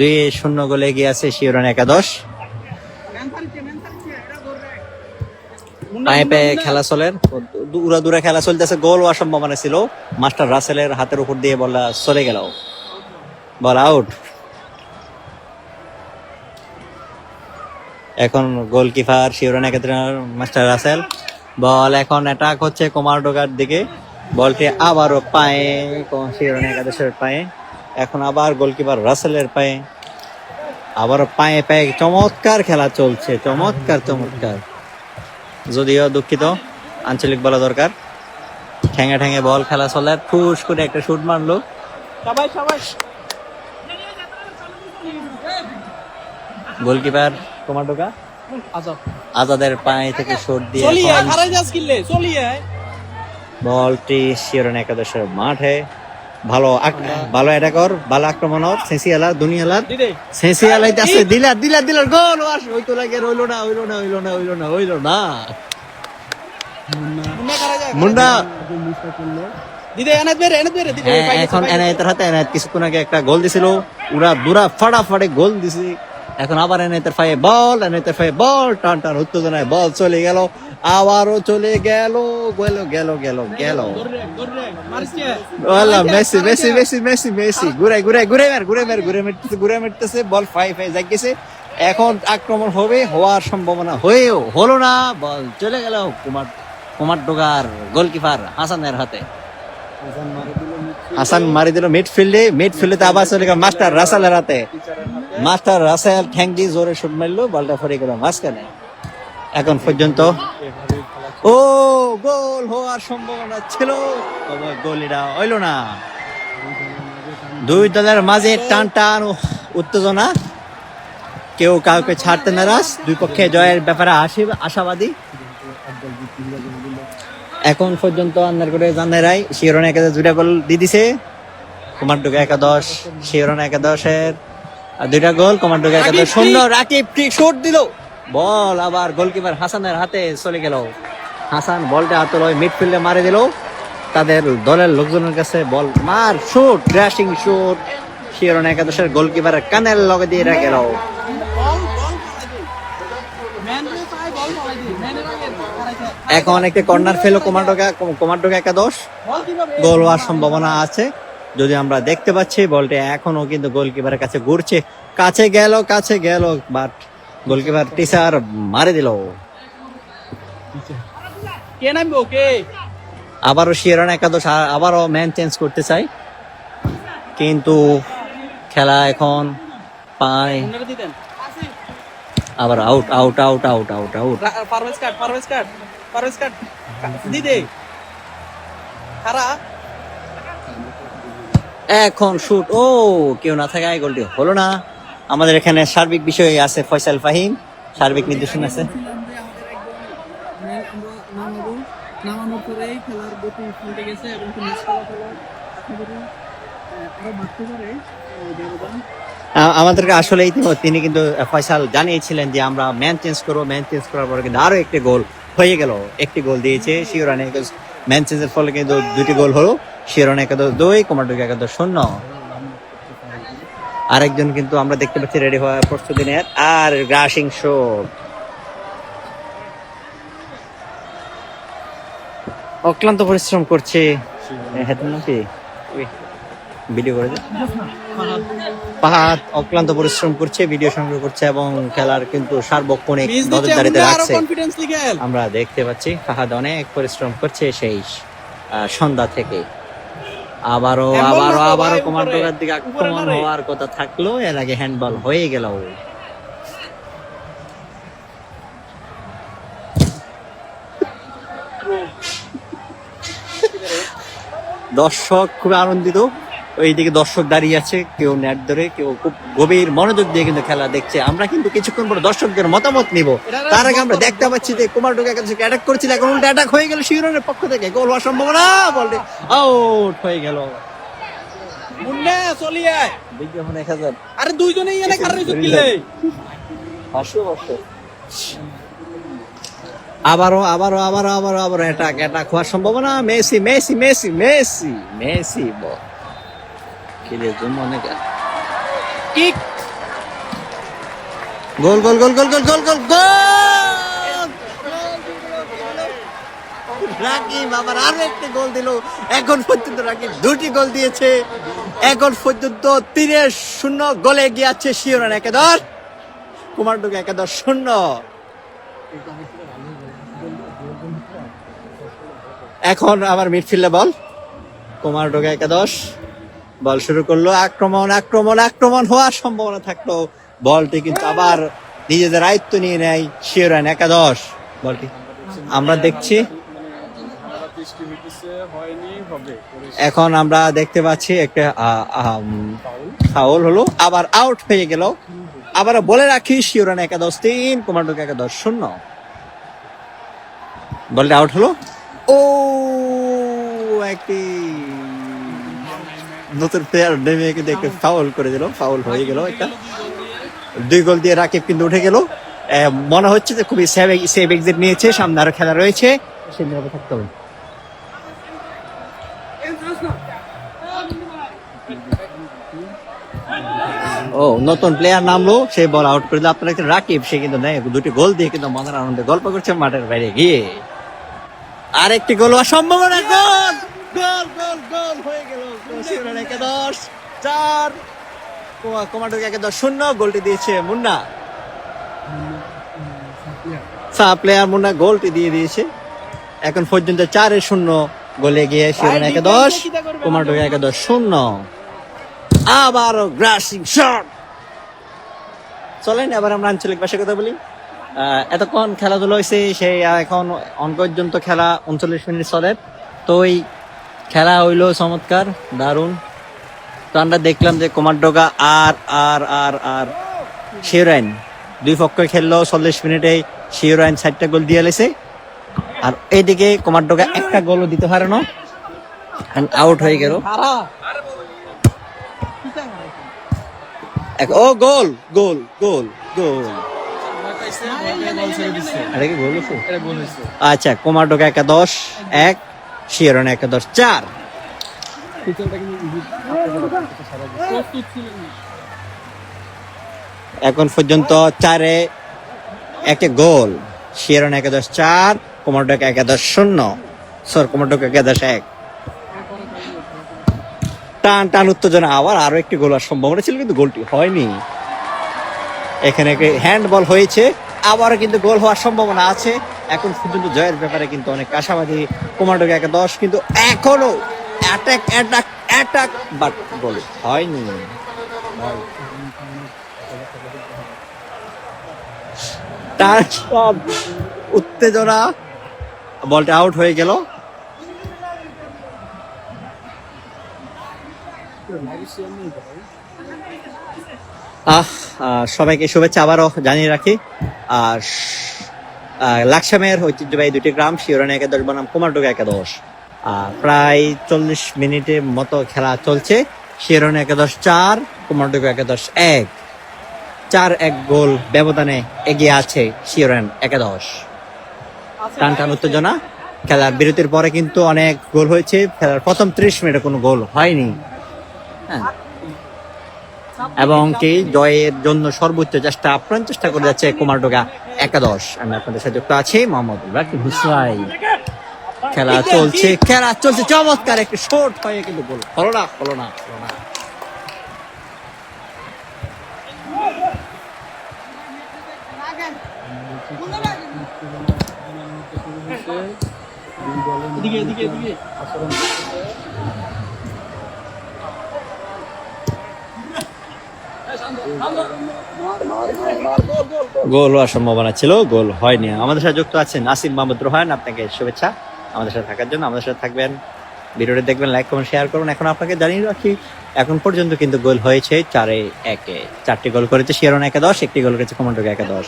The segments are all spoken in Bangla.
2-0 গোলে এগিয়ে আছে শিওরন একাদশ। পায়ে পায়ে খেলা চলে, উড়া খেলা চলতেছে, গোল হওয়ার সম্ভাবনা ছিল, মাস্টার রাসেলের হাতের উপর দিয়ে বলটা চলে গেল, বল আউট। এখন গোলকিপার শিওরন একাদশের মাস্টার রাসেল, বল এখন অ্যাটাক হচ্ছে কুমারডোগার দিকে, বলটি আবারও পায়ে শিওরন একাদশের পায়ে, এখন আবার গোলকিপার রাসেলের পায়ে, আবারও পায়ে পায়ে চমৎকার খেলা চলছে, চমৎকার। যদিও দুঃখিত, আঞ্চলিক বলা দরকার। ঠ্যাঙে ঠ্যাঙে বল খেলা চলে, ফুস করে একটা শুট মারলো, গোলকিপার কুমারডোগা আজাদের পায়ে থেকে শুট দিয়ে বলটি শিওরন একাদশের মাঠে। ভালো অ্যাটাকার, ভালো আক্রমণর, সেন্সিয়ালার দুনিয়ালার সেন্সিয়ালাইতে আছে, দিলার গোল হইতো লাগে, হইলো না মুন্ডা। এখন এনায়েতের হাতে, এনায়েত কিছুক্ষণ আগে একটা গোল দিছিল, দুরা ফাটাফাটি গোল দিছে। এখন আবার এনায়েতের পায়ে বল, টান উত্তেজনায় বল চলে গেল, আবারও চলে গেল। মেসি ঘুরে মারতেছে, বল ফাই জাগিয়েছে। এখন আক্রমণ হওয়ার সম্ভাবনা হলো না, বল চলে গেল কুমারডোগার গোলকিপার হাসানের হাতে। হাসান মারি দিল মিডফিল্ডে আবার চলে গেল মাস্টার রাসেলের হাতে। মাস্টার রাসেল ঠ্যাং দিয়ে জোরে শুট মারলো, বলটা পড়ে গেল মাঝখানে। এখন পর্যন্ত গোল হওয়ার সম্ভাবনা ছিল, তবে গোলটা হইল না। দুই দলের মাঝে টান উত্তেজনা, কেউ কাউকে ছাড়তে নারাজ, দুই পক্ষে জয়ের ব্যাপারে আশাবাদী। এখন পর্যন্ত আন্দার করে জানাই শিওরন একাদশ 2টা গোল দিয়ে দিছে, কুমারডোগা একাদশ শিওরন একাদশের 2টা গোল, কুমারডোগা একাদশ 0। রাকিব ঠিক শট দিল, বল আবার গোলকিপার হাসানের হাতে চলে গেল। হাসান বলটা হাতে মিডফিল্ডে মারে দিল, তাদের দলের লোকজনের কাছে বল শুট, ক্র্যাশিং শুট, শিওরন একাদশের গোলকিপারের কানের লগে দিয়ে গেল। এখন একটা কর্নার ফেলো কুমারডোগা একাদশ, গোল হওয়ার সম্ভাবনা আছে, যদি আমরা দেখতে পাচ্ছি বলটা এখনো কিন্তু গোলকিপারের কাছে ঘুরছে, কাছে গেল, বাট গোলকিপার টিচার মারে দিল। আবারও শিওরন একাদশ আবারও ম্যান চেঞ্জ করতে চাই, কিন্তু খেলা এখন পায় আবার আউট। এখন শুট, কেউ না থাকায় গোলটি হলো না। আমাদের এখানে সার্বিক বিষয় আছে, ফয়সাল ফাহিম সার্বিক নির্দেশনা আছে। আমাদেরকে আসলে তিনি কিন্তু ফয়সাল জানিয়েছিলেন যে আমরা ম্যান চেঞ্জ করার পরে কিন্তু আরো একটি গোল হয়ে গেল, একটি গোল দিয়েছে শিওরন একাদশ। ম্যান চেঞ্জের ফলে কিন্তু 2টি গোল হলো, শিওরন একাদশ 2, কুমারডোগা একাদশ 0। আরেকজন কিন্তু আমরা দেখতে পাচ্ছি রেডি হওয়ার প্রস্তুতি নেয়, আর গ্রাসিং শট, অক্লান্ত পরিশ্রম করছে ভিডিও করে পাহাড়, অক্লান্ত পরিশ্রম করছে, ভিডিও সংগ্রহ করছে এবং খেলার কিন্তু সার্বক্ষণিক নজরদারিতে রাখছে। আমরা দেখতে পাচ্ছি ফাহাদ অনেক পরিশ্রম করছে সেই সন্ধ্যা থেকে। আবারও কুমারডোগার দিকে আক্রমণ হওয়ার কথা থাকলো, এর আগে হ্যান্ডবল হয়ে গেল। দর্শক খুব আনন্দিত, ওইদিকে দর্শক দাঁড়িয়ে আছে, কেউ নেট ধরে, কেউ খুব গভীর মনোযোগ দিয়ে কিন্তু খেলা দেখছে। আমরা কিন্তু কিছুক্ষণ পরে দর্শকদের মতামত নিব, তার আগে আমরা দেখতে পাচ্ছি যে কুমারডোগা একাদশকে অ্যাটাক করেছিল, এখন উল্টা অ্যাটাক হয়ে গেল শিওরনের পক্ষ থেকে, গোল হওয়ার সম্ভাবনা, বলটি আউট হয়ে গেল। বিজ্ঞাপন 1000, আরে দুইজনেই এনে খারাপ কিলে আবারও অ্যাটাক হওয়ার সম্ভাবনা। মেসি বল খেলে জন্য অনেক গোল গোল গোল গোল গোল গোল গোল গোল! রাকিব আবার আরো একটি গোল দিল। এখন পর্যন্ত রাকিব 2টি গোল দিয়েছে। এখন পর্যন্ত 3-0 গোলে এগিয়ে আছে শিওরন একাদশ, কুমারটুকু একাদশ 0। এখন আবার মিডফিল্ডে বল, কুমারটুকু একাদশ বল শুরু করলো। আক্রমণ আক্রমণ আক্রমণ হওয়ার সম্ভাবনা থাকলো, বলটি কিন্তু আবার নিজেদের আয়ত্ত নিয়ে নেয় শিওরন একাদশ। বলটি আমরা দেখছি, এখন আমরা দেখতে পাচ্ছি একটা ফাউল হলো, আবার আউট হয়ে গেল। আবার বলে রাখি শিওরন একাদশ 3, কুমারটুকু একাদশ 0। বলটা আউট হলো। ও একটি নতুন প্লেয়ার নেমে কিন্তু একটা ফাউল করে দিল, ফাউল হয়ে গেল একটা। 2 গোল দিয়ে রাকিব কিন্তু উঠে গেল। মনে হচ্ছে যে খুবই সেভ এক্সিট নিয়েছে, সামনে আরো খেলা রয়েছে, সে নিরাপদে থাকতে হবে। ও নতুন প্লেয়ার নামলো, সে বল আউট করে দিল। আপনারা একটা রাকিব, সে কিন্তু নেই, 2টি গোল দিয়ে কিন্তু মনের আনন্দে গল্প করছে মাঠের বাইরে গিয়ে। আরেকটি গোল হওয়ার সম্ভাবনা, গোল গোল গোল গোল হয়ে গেল। শিওরন একাদশ 4, কুমারটুকু একাদশ 0। গোলটি দিয়েছে মুন্না, প্লেয়ার মুন্না গোলটি দিয়ে দিয়েছে। এখন পর্যন্ত 4-0 গোলে গিয়ে শিওরন একাদশ, কুমারটুকু একাদশ 0। আবারও গ্রাসিং শট। চলেন এবার আমরা আঞ্চলিক ভাষায় কথা বলি। এতক্ষণ খেলাধুলা হয়েছে, সেই এখন অন পর্যন্ত খেলা 39 মিনিট চলে। তো ওই খেলা হইলো চমৎকার, দারুণ। তো আমরা দেখলাম যে কুমারটুকু আর আর আর আর শিওরন 2 পক্ষ খেললো। 40 মিনিটে শিওরন 4টা গোল দিয়ে লেছে, আর এইদিকে কুমারটুকু একটা গোলও দিতে পারে না, আউট হয়ে গেল। ও গোল গোল গোল গোল! আচ্ছা, কুমারটুকু একাদশ 1, শিওরন একাদশ 4। এখন পর্যন্ত 4-1 গোল। শিওরন একাদশ 4, কুমারটুকু একাদশ 0। কুমারটুকু একাদশ 1। টান টান উত্তেজনা, আবার আরো একটি গোল হওয়ার সম্ভাবনা ছিল, কিন্তু গোলটি হয়নি। এখানে হ্যান্ডবল হয়েছে, আবারও কিন্তু গোল হওয়ার সম্ভাবনা আছে। এখন পর্যন্ত জয়ের ব্যাপারে কিন্তু অনেক আশাবাদী কুমারটুকু একাদশ, কিন্তু এখনো অ্যাটাক অ্যাটাক অ্যাটাক, বাট গোল হয়নি। উত্তেজনা, বলটা আউট হয়ে গেল। সবাইকে শুভেচ্ছা আবারও জানিয়ে রাখি। আর লাকসামের ঐতিহ্যবাহী 2টি গ্রাম, শিওরন একাদশ বনাম কুমারটুকু একাদশ। প্রায় 40 মিনিটের মতো খেলা চলছে। শিওরন একাদশ 4, কুমারটুকু একাদশ 1। 4-1 গোল ব্যবধানে এগিয়ে আছে শিওরন একাদশ। টান টান উত্তেজনা, খেলার বিরতির পরে কিন্তু অনেক গোল হয়েছে। খেলার প্রথম 30 মিনিটে কোনো গোল হয়নি। হ্যাঁ, এবং কি জয়ের জন্য সর্বোচ্চ চেষ্টা আপ্রাণ চেষ্টা করে যাচ্ছে কুমারটুকু একাদশ। আমি আপনাদের সাথে যুক্ত আছি মোহাম্মদ রাকিব হুসাই। খেলা চলছে, খেলা চলছে, চমৎকার একটি শট হয়ে কিন্তু গোল হলো না, হলো না, হলো না। গোল হওয়ার সম্ভাবনা ছিল, গোল হয়নি। আমাদের সাথে যুক্ত আছেন আসিফ মাহমুদ রোহান, আপনাকে শুভেচ্ছা আমাদের সাথে থাকার জন্য। আমাদের সাথে থাকবেন, ভিডিওটি দেখবেন, লাইক কমেন্ট শেয়ার করুন। এখন আপনাকে জানিয়ে রাখি, এখন পর্যন্ত কিন্তু গোল হয়েছে 4-1। 4টি গোল করেছে শিওরন একাদশ, 1টি গোল করেছে কুমারটুকু একাদশ।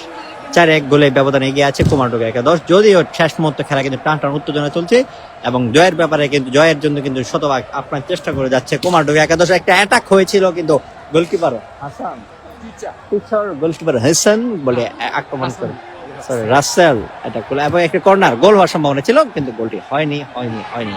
4-1 গোলে ব্যবধানে এগিয়ে আছে কুমারটুকু একাদশ। যদিও শেষ মুহূর্ত খেলা কিন্তু টান টান উত্তেজনা চলছে, এবং জয়ের ব্যাপারে কিন্তু জয়ের জন্য কিন্তু শতভাগ আপনার চেষ্টা করে যাচ্ছে কুমারটুকু একাদশ। একটা অ্যাটাক হয়েছিল, কিন্তু গোলকিপার হাসান, গোলকিপার হাসান বলে আক্রমণ করে, সরি রাসেল এটা গোল, এবং একটা কর্নার গোল হওয়ার সম্ভাবনা ছিল, কিন্তু গোলটি হয়নি হয়নি হয়নি।